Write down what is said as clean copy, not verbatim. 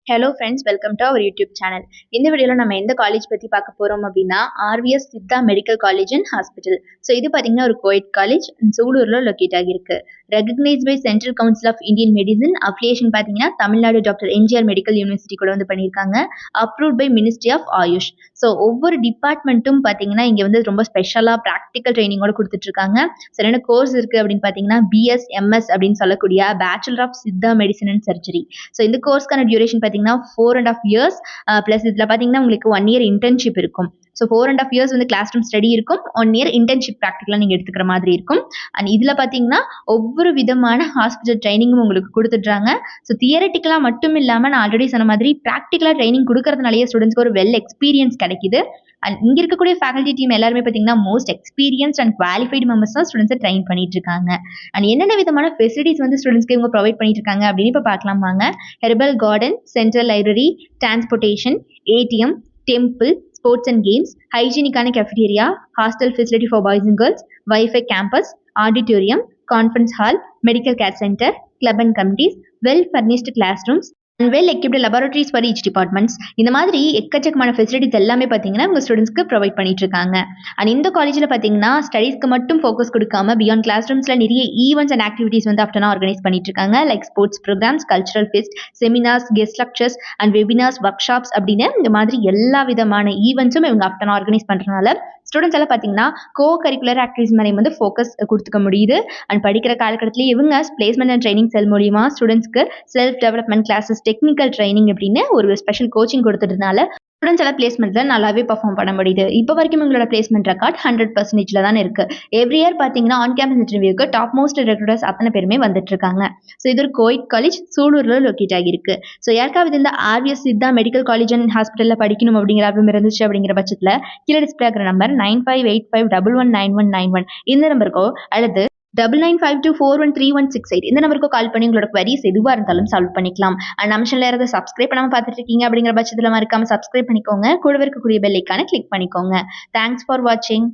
Hello friends, welcome to our YouTube channel. இந்த வீடியோவில் நம்ம எந்த காலேஜ் பற்றி பார்க்க போகிறோம் அப்படின்னா RVS Siddha medical college and hospital. So இது பார்த்தீங்கன்னா ஒரு கோயட் காலேஜ் சூலூரில் லொக்கேட் ஆகியிருக்கு. Recognise by central council of Indian medicine. Affiliation பார்த்தீங்கன்னா Tamil Nadu doctor MGR medical university கூட வந்து பண்ணியிருக்காங்க. Approved by ministry of AYUSH. So ஒவ்வொரு டிபார்ட்மெண்ட்டும் பார்த்தீங்கன்னா இங்கே வந்து ரொம்ப ஸ்பெஷலாக ப்ராக்டிக்கல் ட்ரைனிங்கோட கொடுத்துட்ருக்காங்க. ஸோ என்ன கோர்ஸ் இருக்குது அப்படின்னு பார்த்தீங்கன்னா பிஎஸ் எம்எஸ் அப்படின்னு சொல்லக்கூடிய bachelor of Siddha medicine and surgery. So இந்த கோர்ஸ்க்கான டியூரேஷன் பார்த்தீங்கன்னா 4.5 years ப்ளஸ் இதில் பார்த்தீங்கன்னா உங்களுக்கு 1 year இன்டர்ன்ஷிப் இருக்கும். ஸோ 4.5 years வந்து கிளாஸ் ரூம் ஸ்டடி இருக்கும். 1 year இன்டர்ன்ஷிப் ப்ராக்டிக்கலாக நீங்கள் எடுத்துக்கிற மாதிரி இருக்கும். அண்ட் இதில் பார்த்தீங்கன்னா ஒவ்வொரு விதமான ஹாஸ்பிட்டல் ட்ரைனிங்கும் உங்களுக்கு கொடுத்துட்றாங்க. ஸோ தியரட்டிக்கலாக மட்டும் இல்லாமல் நான் ஆல்ரெடி சொன்ன மாதிரி ப்ராக்டிக்கலாக ட்ரைனிங் கொடுக்கறதுனாலேயே ஸ்டூடெண்ட்ஸ்க்கு ஒரு வெல் எக்ஸ்பீரியன்ஸ் கிடைக்குது. அண்ட் இங்கே இருக்கக்கூடிய ஃபேக்கல்ட்டி டீம் எல்லாருமே பார்த்தீங்கன்னா most experience and qualified members தான் ஸ்டூடெண்ட்ஸை ட்ரைன் பண்ணிட்டு இருக்காங்க. அண்ட் என்னென்ன விதமான ஃபெசிலிட்டிஸ் வந்து ஸ்டூடெண்ட்ஸ்க்கு இவங்க ப்ரொவைட் பண்ணிட்டு இருக்காங்க அப்படின்னு இப்போ பார்க்கலாம் வாங்க. Herbal garden, central library, transportation, ATM, temple, sports and games, ஹைஜீனிக்கான cafeteria, hostel facility for boys and girls, wifi campus, auditorium, conference hall, medical care centre, club and committees, well furnished class rooms and well equipped laboratories for each departments. இந்த மாதிரி எக்கச்சக்கமான facilities எல்லாமே பார்த்தீங்கன்னா உங்கள் ஸ்டூடெண்ட்ஸ்க்கு provide பண்ணிட்டு இருக்காங்க. And இந்த காலேஜில் பார்த்தீங்கன்னா ஸ்டடீஸ்க்கு மட்டும் ஃபோக்கஸ் கொடுக்காம பியாண்ட் கிளாஸ் ரூம்ஸில் நிறைய ஈவெண்ட்ஸ் அண்ட் ஆக்டிவிட்டீஸ் வந்து ஆஃப்டர்னா ஆர்கனைஸ் பண்ணிட்டு இருக்காங்க. Like sports programmes, cultural fest, seminars, guest lectures and webinars, workshops அப்படின்னு இந்த மாதிரி எல்லா விதமான ஈவெண்ட்ஸும் இவங்க ஆஃப்டர்னா ஆர்கனைஸ் பண்ணுறதுனால ஸ்டூடெண்ட்ஸ் எல்லாம் பார்த்தீங்கன்னா கோ கரிக்குலர் ஆக்டிவிட்டிஸ் மேலே வந்து ஃபோக்கஸ் கொடுத்துக்க முடியுது. அண்ட் படிக்கிற காலகட்டத்தில் இவங்க பிளேஸ்மெண்ட் அண்ட் ட்ரைனிங் செல் மூலியமாக ஸ்டூடெண்ட்ஸ்க்கு self development classes, technical training அப்படின்னு ஒரு ஸ்பெஷல் கோச்சிங் கொடுத்ததுனால ஸ்டூடெண்ட்ஸ் எல்லாம் பிளேஸ்மெண்ட்டில் நல்லாவே பர்ஃபார்ம் பண்ண முடியுது. இப்போ வரைக்கும் உங்களோட பிளேஸ்மெண்ட் ரெக்கார்ட் 100% தான் இருக்கு. எவ்ரி இயர் பார்த்தீங்கன்னா ஆன் கேம்பஸ் இன்டர்வியூக்கு டாப் மோஸ்ட் ரெக்ரூட்டர்ஸ் அத்தனை பேருமே வந்துட்டு இருக்காங்க. ஸோ இது ஒரு கோயட் காலேஜ் சூலூரில் லொக்கேட் ஆகியிருக்கு. ஸோ யாருக்காவது இந்த RVS Siddha medical college and ஹாஸ்பிட்டலில் படிக்கணும் அப்படிங்கிற ஆர்வம் இருந்துச்சு அப்படிங்கிற பட்சத்தில் கீழே டிஸ்பிளே ஆகிற நம்பர் 9585119191 இந்த நம்பருக்கோ அல்லது 9952413168 இந்த நம்பருக்கு கால் பண்ணி உங்களோட queries எதுவாக இருந்தாலும் சால்வ் பண்ணிக்கலாம். அண்ட் நம்ம சேனல் யாராவது சப்ஸ்கிரைப் பண்ணாமல் பார்த்துட்டு இருக்கீங்க அப்படிங்கிற பட்சத்தில் மறக்காம சப்ஸ்கிரைப் பண்ணிக்கோங்க. கூடவே இருக்கக்கூடிய பெல் ஐக்கானை கிளிக் பண்ணிக்கோங்க. தேங்க்ஸ் ஃபார் வாட்சிங்.